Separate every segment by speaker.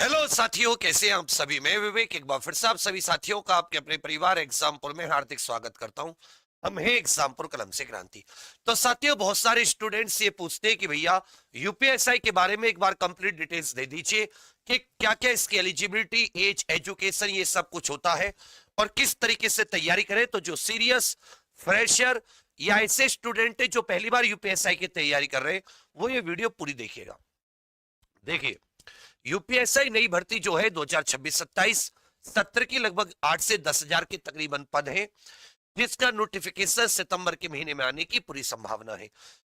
Speaker 1: Hello साथियों, कैसे हैं आप सभी। मैं विवेक एक बार फिर से आप सभी साथियों का आपके अपने परिवार एग्जामपुर में हार्दिक स्वागत करता हूं। हम हैं एग्जामपुर कलम से क्रांति। तो साथियों, बहुत सारे स्टूडेंट्स ये पूछते हैं कि भैया यूपीएसआई के बारे में एक बार कंप्लीट डिटेल्स दे दीजिए कि क्या क्या इसकी एलिजिबिलिटी, एज, एजुकेशन, ये सब कुछ होता है और किस तरीके से तैयारी करें। तो जो सीरियस फ्रेशर या ऐसे स्टूडेंट है जो पहली बार यूपीएसआई की तैयारी कर रहे हैं, वो ये वीडियो पूरी देखिएगा। देखिए, यूपीएसआई नई भर्ती जो है 2026-27 सत्र की लगभग 8 से 10 हजार के तकरीबन पद हैं, जिसका नोटिफिकेशन सितंबर के महीने में आने की पूरी संभावना है।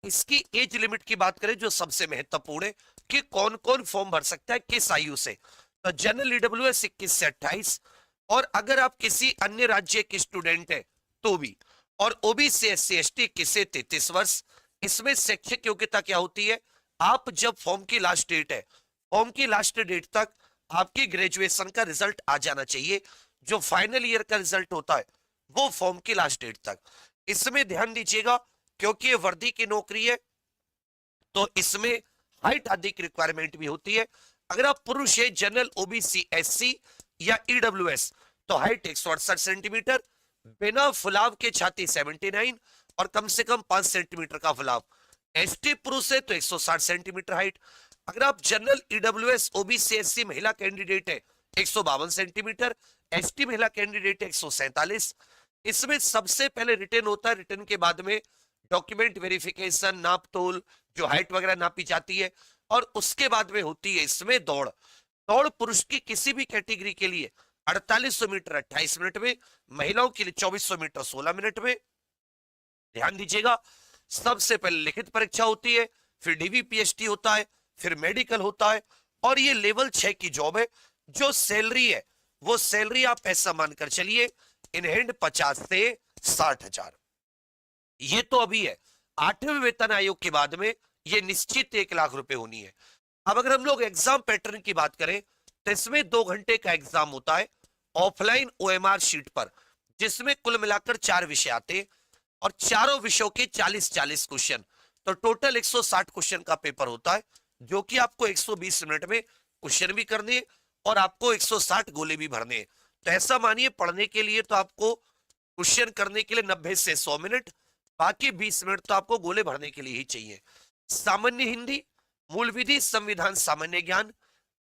Speaker 1: इसकी एज लिमिट की बात करें, जो सबसे महत्वपूर्ण है कि कौन कौन फॉर्म भर सकता है, किस आयु से। तो जनरल ईडब्ल्यूएस 21 से 28, और अगर आप किसी अन्य राज्य के स्टूडेंट है तो भी, और ओबीसी एससी एसटी 21 से 33 वर्ष। इसमें शैक्षिक योग्यता क्या होती है, आप जब फॉर्म की लास्ट डेट है, फॉर्म की लास्ट डेट तक आपकी ग्रेजुएशन का रिजल्ट आ जाना चाहिए। जो फाइनल ईयर का रिजल्ट होता है वो फॉर्म की लास्ट डेट तक। इसमें ध्यान दीजिएगा, क्योंकि ये वर्दी की नौकरी है तो इसमें हाइट आदि की रिक्वायरमेंट भी होती है। अगर आप पुरुष है, जनरल, ओबीसी, एससी या ईडब्ल्यूएस, तो हाइट 168 सेंटीमीटर, बिना फुलाव के छाती 79 और कम से कम 5 सेंटीमीटर का फुलाव। एसटी पुरुष है तो 160 सेंटीमीटर हाइट। अगर आप जनरल, ईडब्ल्यूएस, ओबीसी, एससी महिला कैंडिडेट है, 152 सेंटीमीटर, एसटी महिला कैंडिडेट 147। इसमें सबसे पहले रिटर्न होता है, रिटर्न के बाद में डॉक्यूमेंट वेरिफिकेशन, नाप तोल, जो हाइट वगैरह नापी जाती है, और उसके बाद में होती है इसमें दौड़। दौड़ पुरुष की किसी भी कैटेगरी के लिए 4800 मीटर 28 मिनट में, महिलाओं के लिए 2400 मीटर 16 मिनट में। ध्यान दीजिएगा, सबसे पहले लिखित परीक्षा होती है, फिर डीवीपीएसटी होता है, फिर मेडिकल होता है, और ये लेवल 6 की जॉब है। जो सैलरी है वो सैलरी आप ऐसा मानकर चलिए, इन हैंड 50 से 60 हजार। ये तो अभी है, 8वें वेतन आयोग के बाद में ये निश्चित 1 लाख रुपए होनी है। अब अगर हम लोग एग्जाम पैटर्न की बात करें, तो इसमें 2 घंटे का एग्जाम होता है ऑफलाइन ओएमआर शीट पर, जिसमें कुल मिलाकर 4 विषय आते हैं और चारों विषयों के 40-40 क्वेश्चन। तो टोटल 160 क्वेश्चन का पेपर होता है, जो कि आपको 120 मिनट में क्वेश्चन भी करने हैं और आपको 160 गोले भी भरने हैं। तो ऐसा मानिए, पढ़ने के लिए तो आपको क्वेश्चन करने के लिए 90 से 100 मिनट, बाकी 20 मिनट तो आपको गोले भरने के लिए ही चाहिए। सामान्य हिंदी, मूल विधि, संविधान, सामान्य ज्ञान,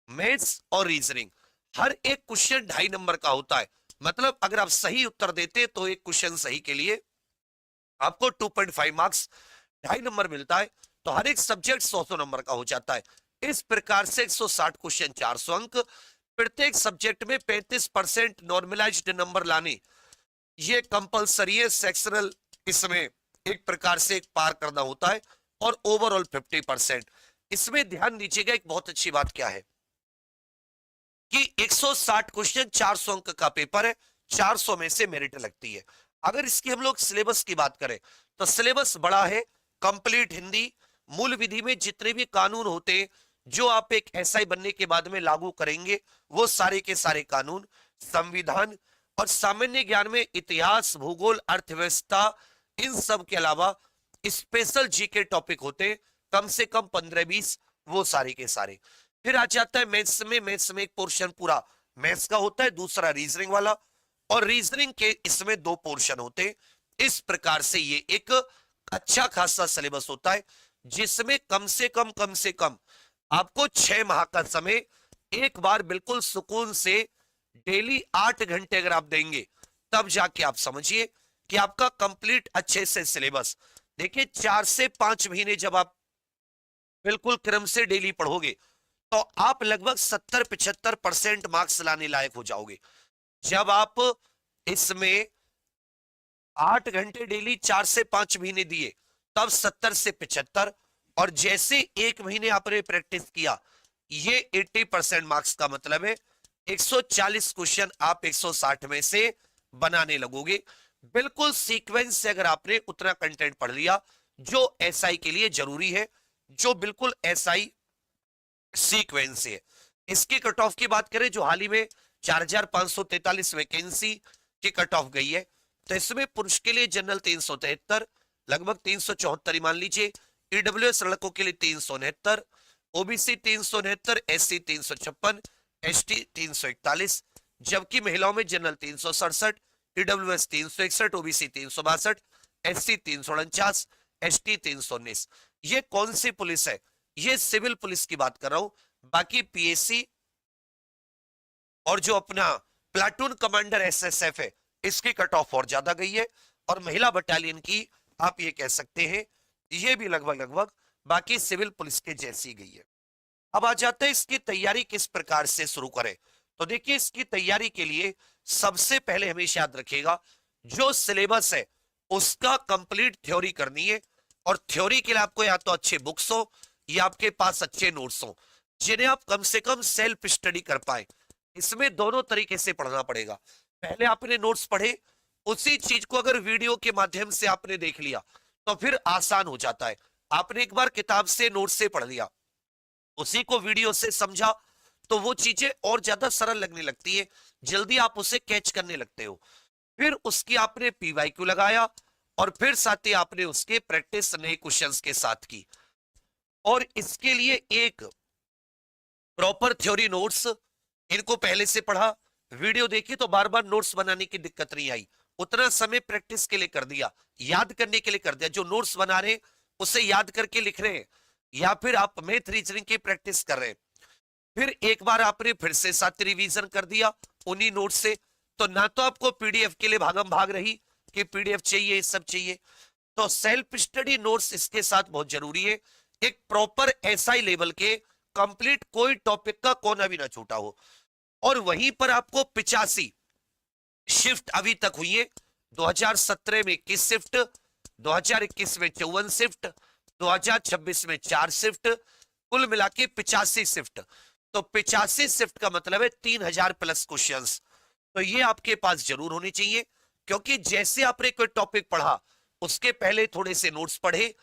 Speaker 1: मैथ्स और रीजनिंग, हर एक क्वेश्चन 2.5 नंबर का होता है। मतलब अगर आप सही उत्तर देते तो एक क्वेश्चन सही के लिए आपको 2.5 मार्क्स, 2.5 नंबर मिलता है। तो हर एक सब्जेक्ट 100 नंबर का हो जाता है। इस प्रकार से 160 क्वेश्चन, 400 अंक। प्रत्येक सब्जेक्ट में 35% नॉर्मलाइज्ड नंबर लाने ये कंपलसरी है। सेक्शनल इसमें एक प्रकार से एक पार करना होता है, और ओवरऑल 50%। इसमें ध्यान दीजिएगा, एक बहुत अच्छी बात क्या है कि 160 क्वेश्चन, 400 अंक का पेपर है, 400 में से मेरिट लगती है। अगर इसकी हम लोग सिलेबस की बात करें, तो सिलेबस बड़ा है। कंप्लीट हिंदी, मूल विधि में जितने भी कानून होते हैं जो आप एक एसआई बनने के बाद में लागू करेंगे, वो सारे के सारे कानून, संविधान, और सामान्य ज्ञान में इतिहास, भूगोल, अर्थव्यवस्था, इन सब के अलावा स्पेशल जीके टॉपिक होते हैं, कम से कम 15-20, वो सारे के सारे। फिर आ जाता है मैथ्स में। मैथ्स में एक पोर्शन पूरा मैथ्स का होता है, दूसरा रीजनिंग वाला, और रीजनिंग के इसमें 2 पोर्शन होते हैं। इस प्रकार से ये एक अच्छा खासा सिलेबस होता है, जिसमें कम से कम आपको 6 माह का समय, एक बार बिल्कुल सुकून से डेली 8 घंटे अगर आप देंगे, तब जाके आप समझिए कि आपका कंप्लीट अच्छे से सिलेबस। देखिए, 4 से 5 महीने जब आप बिल्कुल क्रम से डेली पढ़ोगे, तो आप लगभग 70-75% मार्क्स लाने लायक हो जाओगे। जब आप इसमें 8 घंटे डेली 4 से 5 महीने दिए, तब 70 से 75, और जैसे 1 महीने आपने प्रैक्टिस किया, ये 80% मार्क्स का मतलब है 140 क्वेश्चन आप 160 में से बनाने लगोगे। बिल्कुल सीक्वेंस से अगर आपने उतना कंटेंट पढ़ लिया जो एसआई के लिए जरूरी है, जो बिल्कुल एसआई सीक्वेंस है। इसकी कट ऑफ की बात करें, जो हाल ही में 4543 वैकेंसी की कट ऑफ गई है, तो इसमें पुरुष के लिए जनरल 373, लगभग 374 ही मान लीजिए, ईडब्ल्यूएस लड़कों के लिए 369, ओबीसी 369, एससी 356, एसटी 341, जबकि महिलाओं में general 367, EWS 361, OBC 362, SC 349, ST 319। ये कौन सी पुलिस है? ये सिविल पुलिस की बात कर रहा हूं। बाकी पीएससी और जो अपना प्लाटून कमांडर एसएसएफ है, इसकी कट ऑफ और ज्यादा गई है, और महिला बटालियन की आप ये कह सकते हैं ये भी लगभग लगभग बाकी सिविल पुलिस के जैसी गई है। अब आ जाते हैं इसकी तैयारी किस प्रकार से शुरू करें। तो देखिए, इसकी तैयारी के लिए सबसे पहले हमेशा याद रखिएगा, जो सिलेबस है उसका कंप्लीट थ्योरी करनी है। और थ्योरी के लिए आपको या तो अच्छे बुक्स हो या आपके पास अच्छे नोट्स हो, जिन्हें आप कम से कम सेल्फ स्टडी कर पाए। इसमें दोनों तरीके से पढ़ना पड़ेगा। पहले आपने नोट्स पढ़े, उसी चीज को अगर वीडियो के माध्यम से आपने देख लिया तो फिर आसान हो जाता है। आपने एक बार किताब से नोट से पढ़ लिया, उसी को वीडियो से समझा, तो वो चीजें और ज्यादा सरल लगने लगती है, जल्दी आप उसे कैच करने लगते हो। फिर उसकी आपने पीवाईक्यू लगाया, और फिर साथ ही आपने उसके प्रैक्टिस नए क्वेश्चंस के साथ की। और इसके लिए एक प्रॉपर थ्योरी नोट्स, इनको पहले से पढ़ा, वीडियो देखी तो बार बार नोट्स बनाने की दिक्कत नहीं आई। उतना समय प्रैक्टिस के लिए कर दिया, याद करने के लिए कर दिया। जो नोट्स बना रहे उसे याद करके लिख रहे हैं, या फिर आप मैथ रीजनिंग की प्रैक्टिस कर रहे हैं। फिर एक बार आपने फिर से साथ रिवीजन कर दिया उन्हीं नोट से। तो ना तो आपको पीडीएफ के लिए भागम भाग रही कि पीडीएफ चाहिए, सब चाहिए। तो सेल्फ स्टडी नोट्स इसके साथ बहुत जरूरी है। एक प्रॉपर एसआई लेवल के कंप्लीट, कोई टॉपिक का कोना भी ना छूटा हो। और वहीं पर आपको 85 शिफ्ट अभी तक हुई है। 2017 में 21 शिफ्ट, 2021 में 54 शिफ्ट, 2026 में 4 शिफ्ट, कुल मिला के 85 शिफ्ट। तो 85 शिफ्ट का मतलब है 3000 प्लस क्वेश्चंस। तो ये आपके पास जरूर होने चाहिए, क्योंकि जैसे आपने कोई टॉपिक पढ़ा, उसके पहले थोड़े से नोट्स पढ़े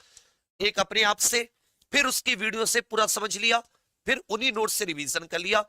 Speaker 1: एक अपने आप से, फिर उसकी वीडियो से पूरा समझ लिया, फिर उन्हीं नोट्स से रिवीजन कर लिया,